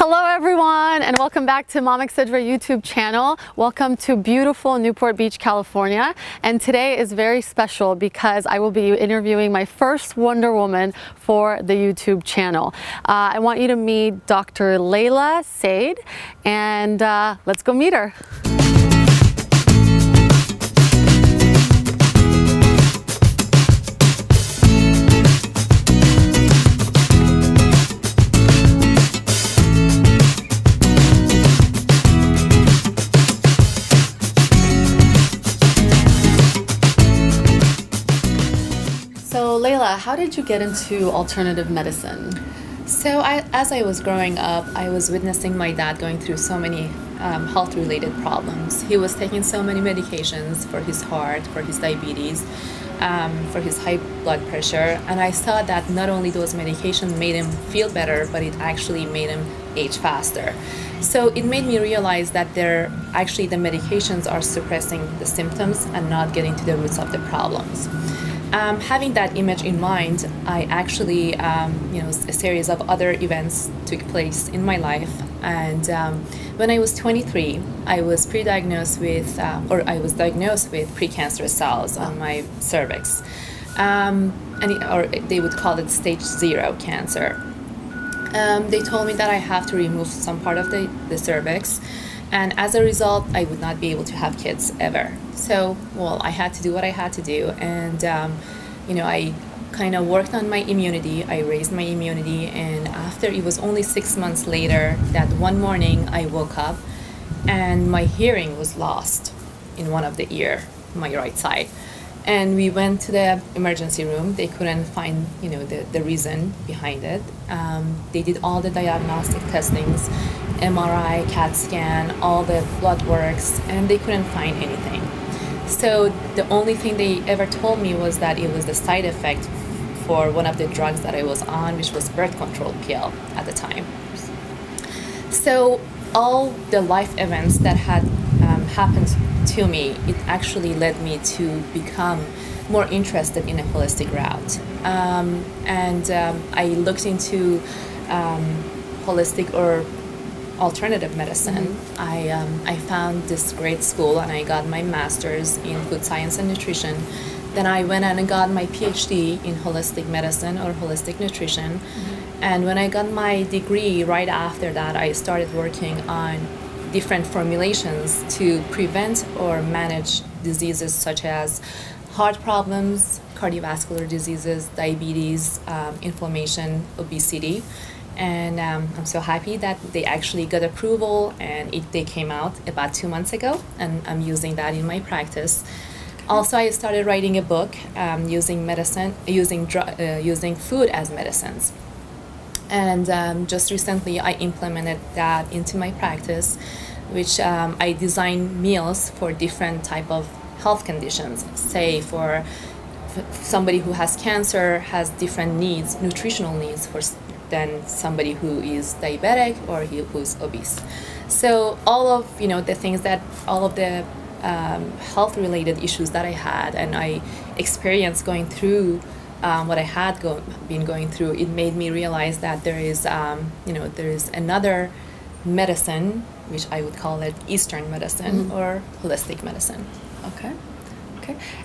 Hello everyone, and welcome back to Monika Tournaud YouTube channel. Welcome to beautiful Newport Beach, California. And today is very special because I will be interviewing my first Wonder Woman for the YouTube channel. I want you to meet Dr. Layla Sade, and let's go meet her. So Layla, how did you get into alternative medicine? So as I was growing up, I was witnessing my dad going through so many health-related problems. He was taking so many medications for his heart, for his diabetes, for his high blood pressure. And I saw that not only those medications made him feel better, but it actually made him age faster. So it made me realize that the medications are suppressing the symptoms and not getting to the roots of the problems. Having that image in mind, I actually, a series of other events took place in my life. And when I was 23, I was diagnosed with precancerous cells on my cervix. Or they would call it stage 0 cancer. They told me that I have to remove some part of the cervix. And as a result, I would not be able to have kids ever. So, I had to do what I had to do. And, I kind of worked on my immunity. I raised my immunity. And after, it was only 6 months later that one morning I woke up and my hearing was lost in one of the ear, my right side. And we went to the emergency room. They couldn't find, the reason behind it. They did all the diagnostic testings, MRI, CAT scan, all the blood works, and they couldn't find anything. So the only thing they ever told me was that it was the side effect for one of the drugs that I was on, which was birth control pill at the time. So all the life events that had happened to me, it actually led me to become more interested in a holistic route. I looked into holistic or alternative medicine. Mm-hmm. I found this great school and I got my master's in food science and nutrition. Then I went and got my PhD in holistic medicine or holistic nutrition. Mm-hmm. And when I got my degree, right after that, I started working on different formulations to prevent or manage diseases such as heart problems, cardiovascular diseases, diabetes, inflammation, obesity. And I'm so happy that they actually got approval and they came out about 2 months ago, and I'm using that in my practice. Also, I started writing a book using food as medicines. And just recently, I implemented that into my practice, which I design meals for different type of health conditions. Say for somebody who has cancer has different needs, nutritional needs than somebody who is diabetic or who's obese. So all of the things that all of the health-related issues that I had and I experienced going through what I had been going through, it made me realize that there is another medicine, which I would call it Eastern medicine, mm-hmm. or holistic medicine. Okay.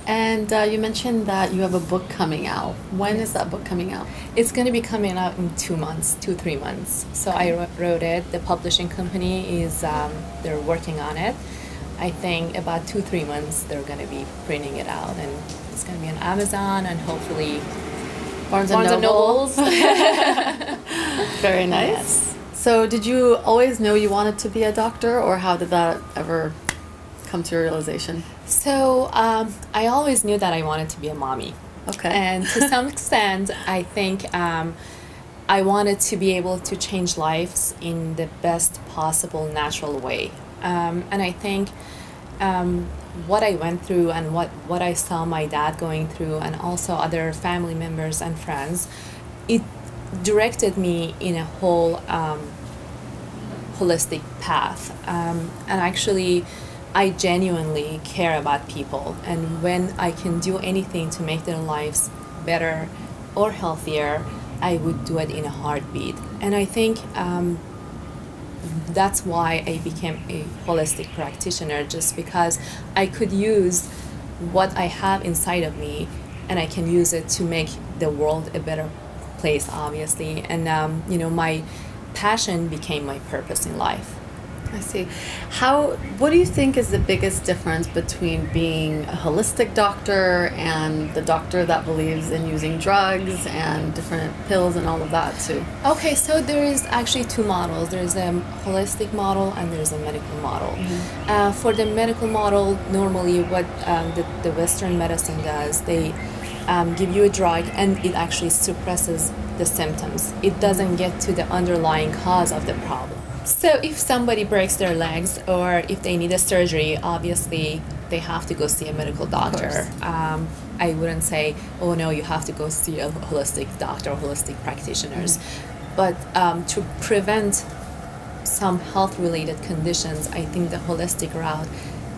And you mentioned that you have a book coming out. When is that book coming out? It's going to be coming out in 3 months. So okay. I wrote it. The publishing company is, they're working on it. I think about 2-3 months they're going to be printing it out, and it's going to be on Amazon and hopefully Barnes and Nobles. Very nice. Yes. So did you always know you wanted to be a doctor, or how did that ever come to your realization? So I always knew that I wanted to be a mommy. Okay. And to some extent, I think I wanted to be able to change lives in the best possible natural way. And I think what I went through and what I saw my dad going through and also other family members and friends, it directed me in a whole holistic path. And actually, I genuinely care about people, and when I can do anything to make their lives better or healthier, I would do it in a heartbeat. And I think that's why I became a holistic practitioner, just because I could use what I have inside of me and I can use it to make the world a better place, obviously. And, my passion became my purpose in life. I see. What do you think is the biggest difference between being a holistic doctor and the doctor that believes in using drugs and different pills and all of that too? Okay, so there is actually two models. There's a holistic model and there's a medical model. For the medical model, normally what the Western medicine does, they give you a drug and it actually suppresses the symptoms. It doesn't get to the underlying cause of the problem. So if somebody breaks their legs or if they need a surgery, obviously they have to go see a medical doctor. I wouldn't say, oh no, you have to go see a holistic doctor or holistic practitioners. But to prevent some health-related conditions, I think the holistic route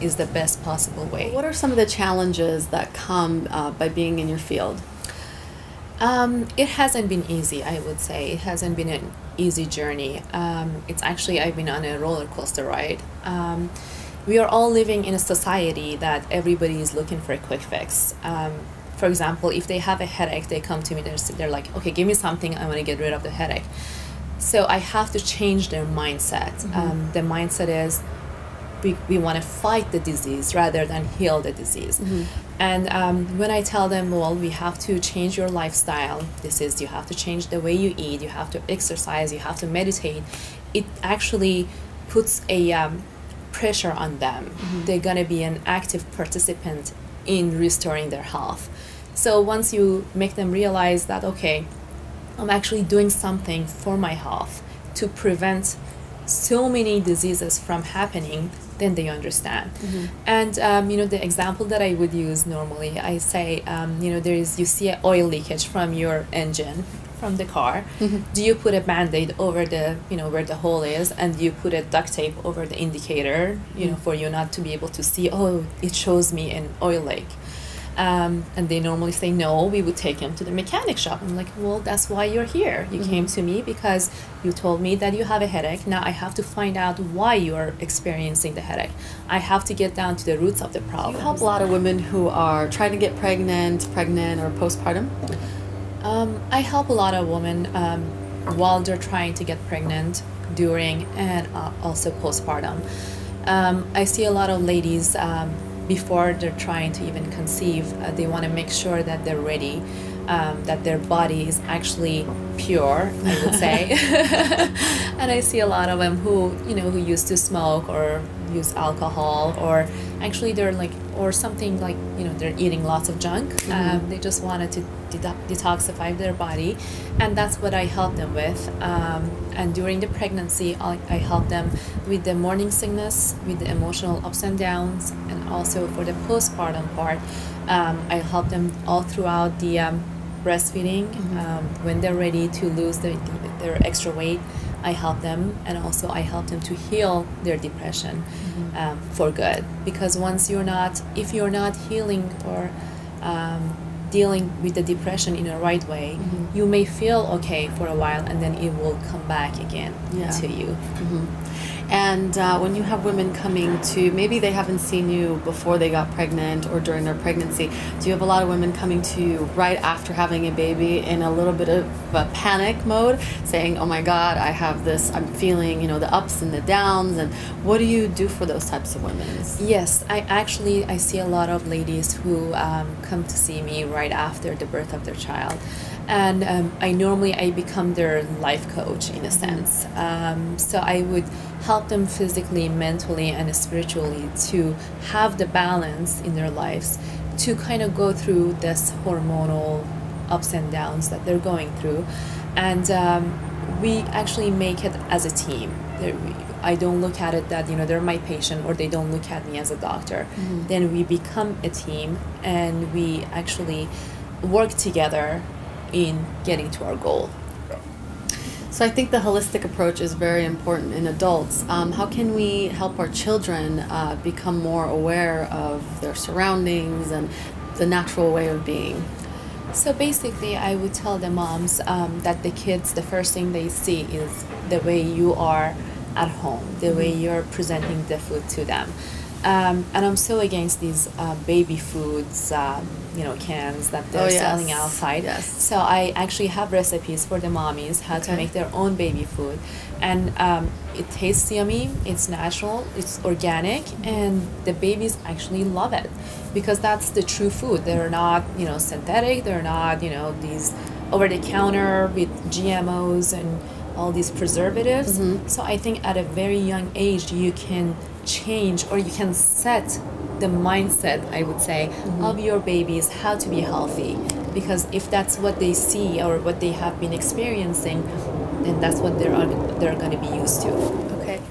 is the best possible way. What are some of the challenges that come by being in your field? It hasn't been easy, I would say. It hasn't been an easy journey. It's actually, I've been on a roller coaster ride. We are all living in a society that everybody is looking for a quick fix. For example, if they have a headache, they come to me, they're like, okay, give me something, I want to get rid of the headache. So I have to change their mindset. The mindset is, we want to fight the disease rather than heal the disease. And when I tell them, well, we have to change your lifestyle, you have to change the way you eat, you have to exercise, you have to meditate, it actually puts a pressure on them. They're going to be an active participant in restoring their health. So once you make them realize that, okay, I'm actually doing something for my health to prevent so many diseases from happening, then they understand. And the example that I would use normally, I say, you see an oil leakage from your engine, from the car. Do you put a band-aid over the where the hole is, and you put a duct tape over the indicator, for you not to be able to see, oh, it shows me an oil leak? And they normally say, no, we would take him to the mechanic shop. I'm like, well, that's why you're here. You came to me because you told me that you have a headache. Now I have to find out why you're experiencing the headache. I have to get down to the roots of the problem. You help a lot of women who are trying to get pregnant or postpartum? I help a lot of women while they're trying to get pregnant, during, and also postpartum. I see a lot of ladies before they're trying to even conceive, they want to make sure that they're ready, that their body is actually pure, I would say. And I see a lot of them who used to smoke or use alcohol, or actually they're like, or something like, they're eating lots of junk. They just wanted to detoxify their body, and that's what I help them with. And during the pregnancy, I help them with the morning sickness, with the emotional ups and downs, and also for the postpartum part, I help them all throughout the breastfeeding. When they're ready to lose their extra weight, I help them, and also I help them to heal their depression for good. Because if you're not healing or dealing with the depression in a right way, you may feel okay for a while, and then it will come back again to you. And when you have women coming to, maybe they haven't seen you before they got pregnant or during their pregnancy, do you have a lot of women coming to you right after having a baby in a little bit of a panic mode, saying, oh my God, I have this, I'm feeling, the ups and the downs, and what do you do for those types of women? Yes, I see a lot of ladies who come to see me right after the birth of their child. And I become their life coach in a sense. So I would help them physically, mentally, and spiritually to have the balance in their lives, to kind of go through this hormonal ups and downs that they're going through. And we actually make it as a team. I don't look at it that, they're my patient, or they don't look at me as a doctor. Then we become a team, and we actually work together in getting to our goal. So I think the holistic approach is very important in adults. How can we help our children become more aware of their surroundings and the natural way of being? So basically, I would tell the moms that the kids, the first thing they see is the way you are at home, the way you're presenting the food to them. And I'm so against these baby foods, cans that they're selling outside. Yes. So I actually have recipes for the mommies how to make their own baby food, and it tastes yummy. It's natural. It's organic, and the babies actually love it because that's the true food. They're not, synthetic. They're not, these over the counter with GMOs and all these preservatives. So I think at a very young age you can change, or you can set the mindset, I would say, of your babies how to be healthy, because if that's what they see or what they have been experiencing, then that's what they're going to be used to. Okay.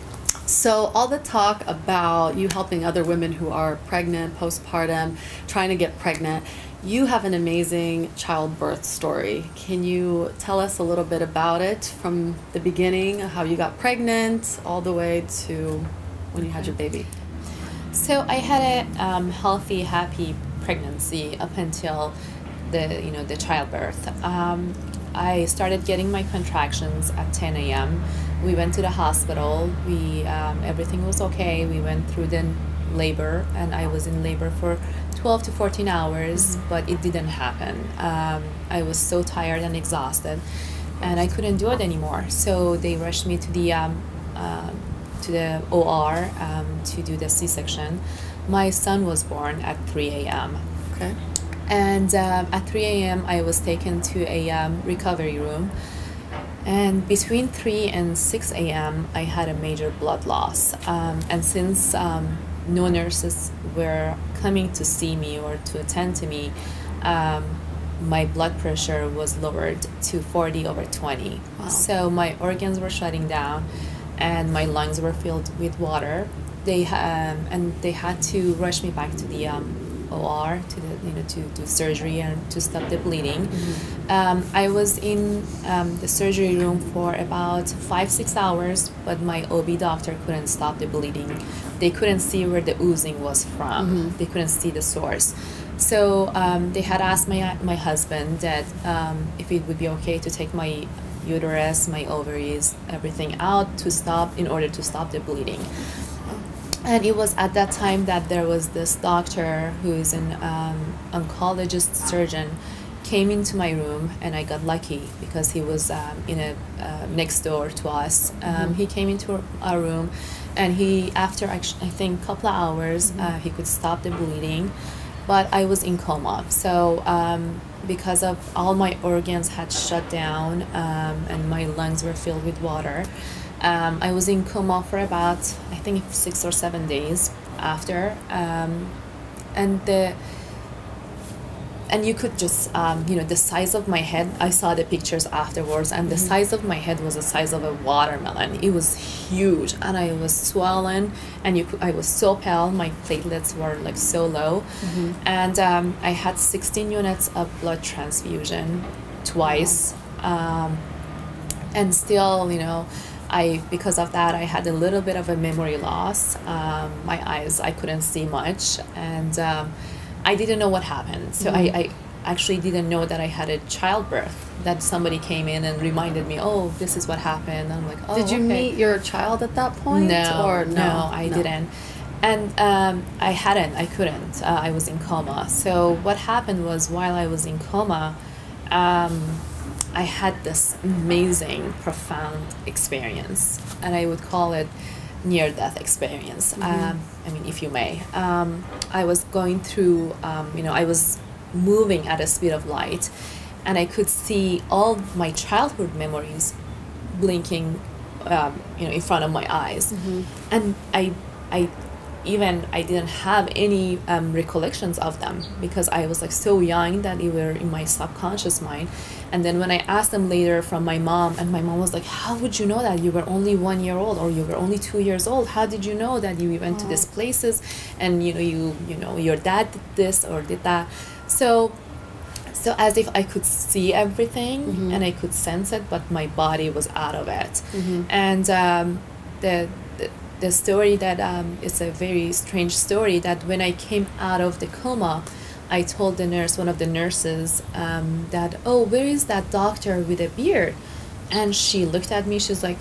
So all the talk about you helping other women who are pregnant, postpartum, trying to get pregnant, you have an amazing childbirth story. Can you tell us a little bit about it from the beginning, how you got pregnant, all the way to when you had your baby? So I had a healthy, happy pregnancy up until the childbirth. I started getting my contractions at 10 a.m. We went to the hospital. Everything was okay. We went through the labor, and I was in labor for 12 to 14 hours, but it didn't happen. I was so tired and exhausted, and I couldn't do it anymore. So they rushed me to the OR to do the C-section. My son was born at 3 a.m. Okay. And at 3 a.m. I was taken to a recovery room. And between 3 and 6 a.m. I had a major blood loss. And since no nurses were coming to see me or to attend to me, my blood pressure was lowered to 40/20. Wow. So my organs were shutting down, and my lungs were filled with water. They had to rush me back to the OR to do surgery and to stop the bleeding. I was in the surgery room for about 5-6 hours, but my OB doctor couldn't stop the bleeding. They couldn't see where the oozing was from. They couldn't see the source. So they had asked my husband that if it would be okay to take my uterus, my ovaries, everything out in order to stop the bleeding. And it was at that time that there was this doctor who is an oncologist surgeon came into my room, and I got lucky because he was next door to us. He came into our room, and after I think a couple of hours, he could stop the bleeding, but I was in coma. So because of all my organs had shut down and my lungs were filled with water, I was in coma for about, I think, 6 or 7 days after, and you could just, the size of my head, I saw the pictures afterwards, and the size of my head was the size of a watermelon. It was huge, and I was swollen, and I was so pale. My platelets were like so low, and I had 16 units of blood transfusion twice, and still, because of that, I had a little bit of a memory loss. My eyes, I couldn't see much, and I didn't know what happened. So I actually didn't know that I had a childbirth, that somebody came in and reminded me, oh, this is what happened. I'm like, oh, Did you meet your child at that point? No, I didn't. And I couldn't. I was in coma. So what happened was, while I was in coma, I had this amazing, profound experience, and I would call it near-death experience, if you may. I was going through, I was moving at a speed of light, and I could see all my childhood memories blinking, in front of my eyes. And I didn't have any recollections of them, because I was like so young that they were in my subconscious mind. And then when I asked them later from my mom, and my mom was like, how would you know that? You were only 1 year old, or you were only 2 years old. How did you know that you went to these places, and your dad did this or did that? So as if I could see everything, and I could sense it, but my body was out of it. And the story that it's a very strange story, that when I came out of the coma, I told one of the nurses, that, oh, where is that doctor with a beard? And she looked at me, she's like,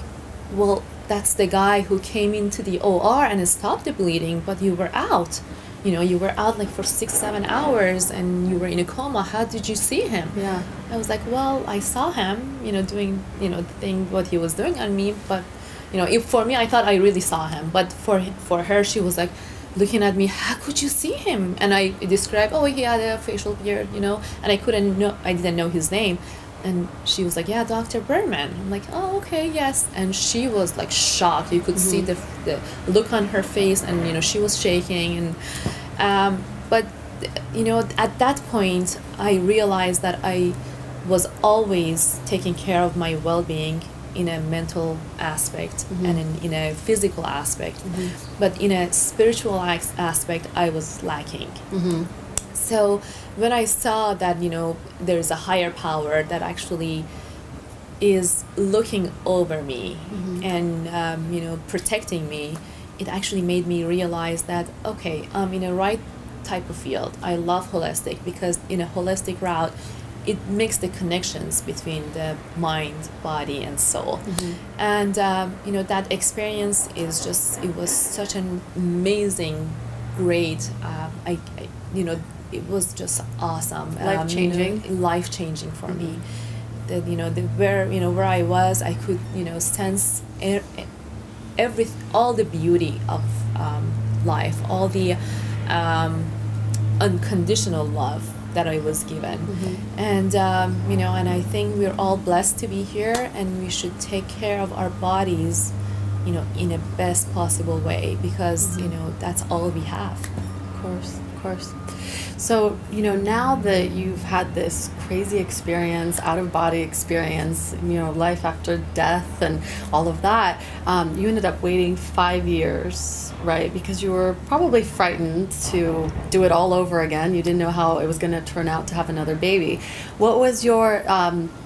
well, that's the guy who came into the OR and stopped the bleeding, but you were out. You were out like for 6-7 hours and you were in a coma. How did you see him? Yeah. I was like, well, I saw him, doing, the thing, what he was doing on me. But, for me, I thought I really saw him. But for her, she was like looking at me, how could you see him? And I described, oh, he had a facial beard, and I didn't know his name. And she was like, yeah, Dr. Berman. I'm like, oh, okay, yes. And she was like shocked. You could see the look on her face, and she was shaking. And but at that point, I realized that I was always taking care of my well-being in a mental aspect and in a physical aspect, but in a spiritual aspect, I was lacking. So when I saw that, there's a higher power that actually is looking over me and, protecting me, it actually made me realize that, okay, I'm in a right type of field. I love holistic because in a holistic route, it makes the connections between the mind, body, and soul. And, that experience it was such an amazing, great, it was just awesome. Life-changing? Life-changing for me. That, where I was, I could, sense all the beauty of life, all the unconditional love that I was given. And, and I think we're all blessed to be here, and we should take care of our bodies, in a best possible way, because, that's all we have. Of course. So, now that you've had this crazy experience, out-of-body experience, life after death and all of that, you ended up waiting 5 years, right? Because you were probably frightened to do it all over again. You didn't know how it was going to turn out to have another baby. What was your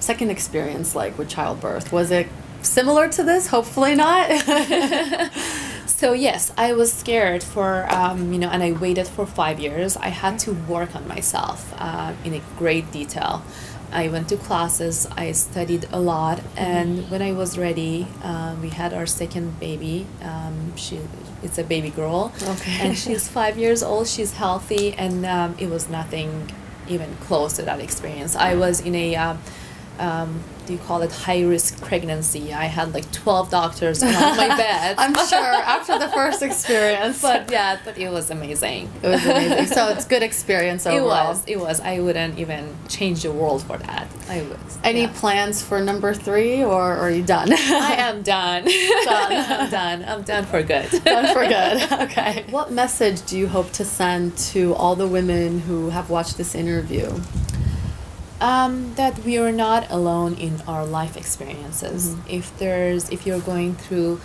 second experience like with childbirth? Was it similar to this? Hopefully not. So yes, I was scared for, and I waited for 5 years. I had to work on myself in a great detail. I went to classes, I studied a lot, and when I was ready, we had our second baby. It's a baby girl, and she's 5 years old, she's healthy, and it was nothing even close to that experience. I was in a do you call it high-risk pregnancy? I had like 12 doctors on my bed. I'm sure after the first experience. But it was amazing. It was amazing. So it's good experience overall. It was. I wouldn't even change the world for that. I was. Any plans for number 3, or are you done? I am done. I'm done for good. Done for good. Okay. What message do you hope to send to all the women who have watched this interview? That we are not alone in our life experiences. If you're going through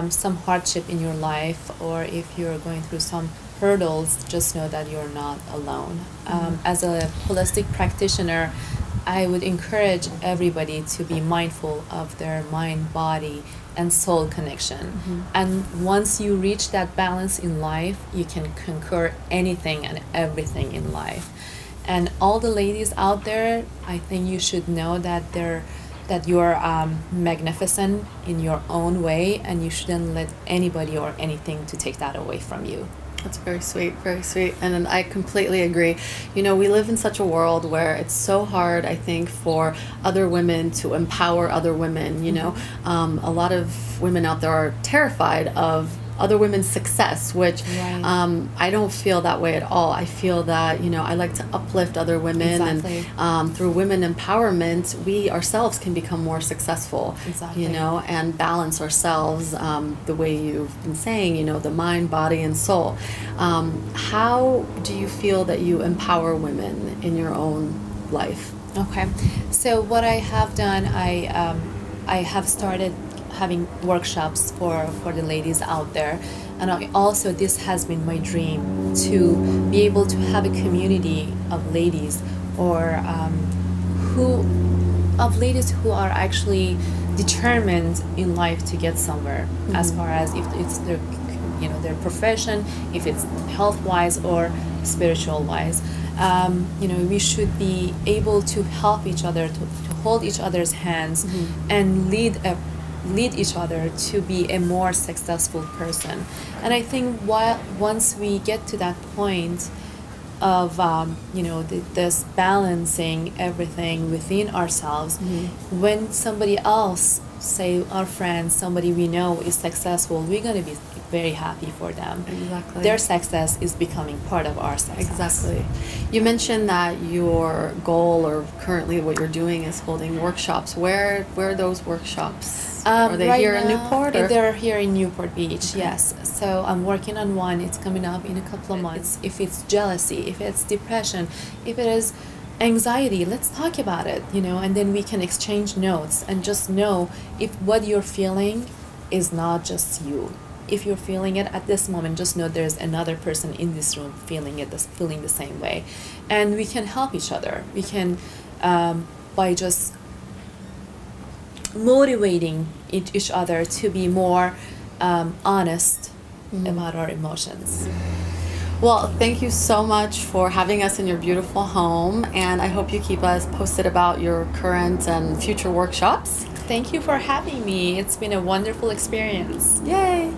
some hardship in your life, or if you're going through some hurdles, just know that you're not alone. As a holistic practitioner, I would encourage everybody to be mindful of their mind, body, and soul connection. And once you reach that balance in life, you can conquer anything and everything in life. And all the ladies out there, I think you should know that you're magnificent in your own way, and you shouldn't let anybody or anything to take that away from you. That's very sweet, very sweet. And I completely agree. We live in such a world where it's so hard, I think, for other women to empower other women. A lot of women out there are terrified of other women's success, which I don't feel that way at all. I feel that, I like to uplift other women. Exactly. And through women empowerment, we ourselves can become more successful, and balance ourselves the way you've been saying, the mind, body, and soul. How do you feel that you empower women in your own life? Okay. So what I have done, I have started having workshops for the ladies out there, and also this has been my dream, to be able to have a community of ladies, or ladies who are actually determined in life to get somewhere, as far as if it's their profession, if it's health wise or spiritual wise. We should be able to help each other, to hold each other's hands, and lead a lead each other to be a more successful person. And I think once we get to that point of this balancing everything within ourselves, when somebody else, say our friends, somebody we know is successful, we're going to be very happy for them. Exactly. Their success is becoming part of our success. Exactly. You mentioned that your goal, or currently what you're doing, is holding workshops. Where are those workshops? Are they Right here in now, Newport? Or? They're here in Newport Beach, Okay. yes. So I'm working on one. It's coming up in a couple of months. If it's jealousy, if it's depression, if it is anxiety, let's talk about it, and then we can exchange notes and just know if what you're feeling is not just you. If you're feeling it at this moment, just know there's another person in this room feeling the same way. And we can help each other. We can, by just motivating each other to be more honest about our emotions. Well, thank you so much for having us in your beautiful home, and I hope you keep us posted about your current and future workshops. Thank you for having me. It's been a wonderful experience. Yay!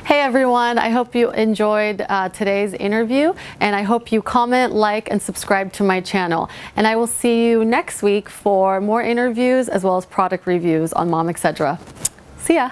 Hey everyone, I hope you enjoyed today's interview, and I hope you comment, like, and subscribe to my channel. And I will see you next week for more interviews as well as product reviews on Mom Etc. See ya!